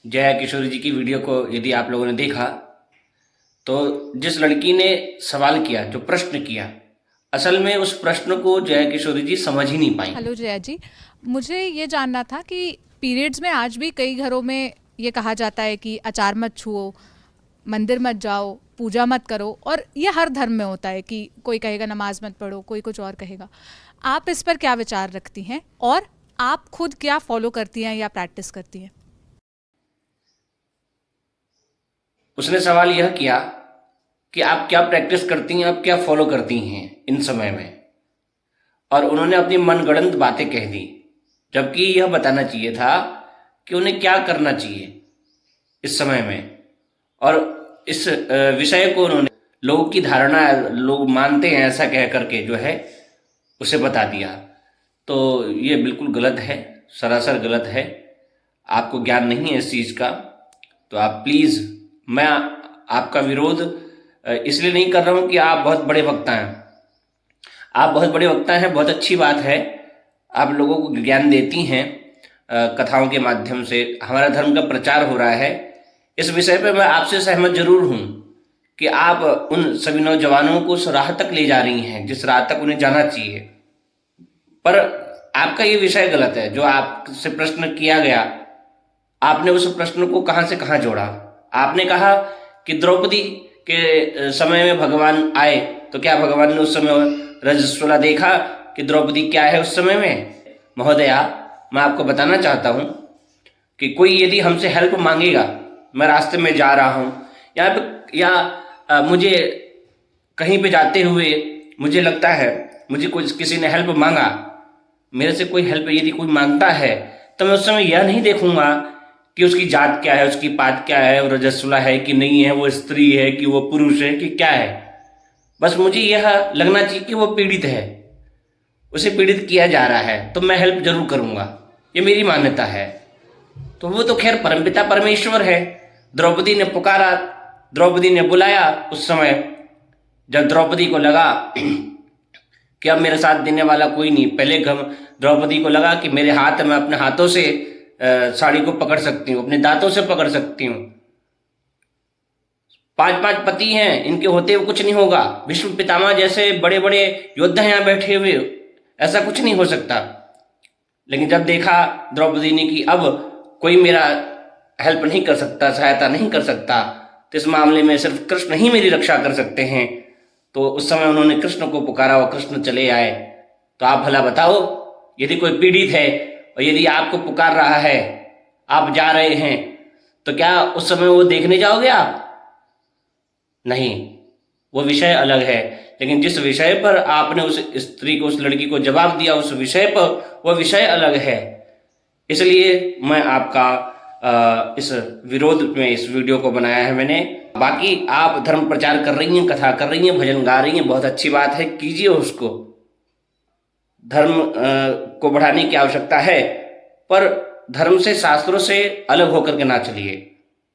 जया किशोरी जी की वीडियो को यदि आप लोगों ने देखा तो जिस लड़की ने सवाल किया, जो प्रश्न किया, असल में उस प्रश्न को जया किशोरी जी समझ ही नहीं पाई। हेलो जया जी। मुझे ये जानना था कि पीरियड्स में आज भी कई घरों में ये कहा जाता है कि अचार मत छुओ, मंदिर मत जाओ, पूजा मत करो, और ये हर धर्म में होता है कि कोई कहेगा नमाज मत पढ़ो, कोई कुछ और कहेगा। आप इस पर क्या विचार रखती हैं और आप खुद क्या फॉलो करती हैं या प्रैक्टिस करती हैं? उसने सवाल यह किया कि आप क्या प्रैक्टिस करती हैं, आप क्या फॉलो करती हैं इन समय में, और उन्होंने अपनी मनगढ़ंत बातें कह दी, जबकि यह बताना चाहिए था कि उन्हें क्या करना चाहिए इस समय में। और इस विषय को उन्होंने, लोगों की धारणा, लोग मानते हैं ऐसा कह करके जो है उसे बता दिया। तो ये बिल्कुल गलत है, सरासर गलत है। आपको ज्ञान नहीं है इस चीज़ का, तो आप प्लीज़, मैं आपका विरोध इसलिए नहीं कर रहा हूँ कि आप बहुत बड़े वक्ता हैं। आप बहुत बड़े वक्ता हैं, बहुत अच्छी बात है, आप लोगों को ज्ञान देती हैं, कथाओं के माध्यम से हमारा धर्म का प्रचार हो रहा है। इस विषय पर मैं आपसे सहमत जरूर हूँ कि आप उन सभी नौजवानों को उस राह तक ले जा रही हैं जिस राह तक उन्हें जाना चाहिए। पर आपका ये विषय गलत है। जो आपसे प्रश्न किया गया, आपने उस प्रश्न को कहाँ से कहाँ जोड़ा। आपने कहा कि द्रौपदी के समय में भगवान आए, तो क्या भगवान ने उस समय रजस्वला देखा कि द्रौपदी क्या है उस समय में? महोदया, मैं आपको बताना चाहता हूँ कि कोई यदि हमसे हेल्प मांगेगा, मैं रास्ते में जा रहा हूँ या मुझे कहीं पे जाते हुए मुझे लगता है मुझे कोई किसी ने हेल्प मांगा, मेरे से कोई हेल्प यदि कोई मांगता है, तो मैं उस समय यह नहीं देखूंगा कि उसकी जात क्या है, उसकी पात क्या है, वो रजस्वला है कि नहीं है, वो स्त्री है कि वो पुरुष है कि क्या है। बस मुझे यह लगना चाहिए कि वो पीड़ित है, उसे पीड़ित किया जा रहा है, तो मैं हेल्प जरूर करूंगा। ये मेरी मान्यता है। तो वो तो खैर परमपिता परमेश्वर है। द्रौपदी ने पुकारा, द्रौपदी ने बुलाया। उस समय जब द्रौपदी को लगा कि अब मेरे साथ देने वाला कोई नहीं, पहले द्रौपदी को लगा कि मेरे हाथ में अपने हाथों से साड़ी को पकड़ सकती हूँ, अपने दांतों से पकड़ सकती हूँ। 5-5 पति हैं, इनके होते हुए कुछ नहीं होगा। भीष्म पितामह जैसे बड़े बड़े योद्धा यहाँ बैठे हुए, ऐसा कुछ नहीं हो सकता। लेकिन जब देखा द्रौपदी ने कि अब कोई मेरा हेल्प नहीं कर सकता, सहायता नहीं कर सकता, तो इस मामले में सिर्फ कृष्ण ही मेरी रक्षा कर सकते हैं, तो उस समय उन्होंने कृष्ण को पुकारा और कृष्ण चले आए। तो आप भला बताओ, यदि कोई पीड़ित है और यदि आपको पुकार रहा है, आप जा रहे हैं, तो क्या उस समय वो देखने जाओगे आप? नहीं, वो विषय अलग है। लेकिन जिस विषय पर आपने उस स्त्री को, उस लड़की को जवाब दिया, उस विषय पर वो विषय अलग है। इसलिए मैं आपका इस विरोध में इस वीडियो को बनाया है मैंने। बाकी आप धर्म प्रचार कर रही हैं, कथा कर रही हैं, भजन गा रही हैं, बहुत अच्छी बात है, कीजिए उसको। धर्म को बढ़ाने की आवश्यकता है, पर धर्म से, शास्त्रों से अलग होकर के ना चलिए।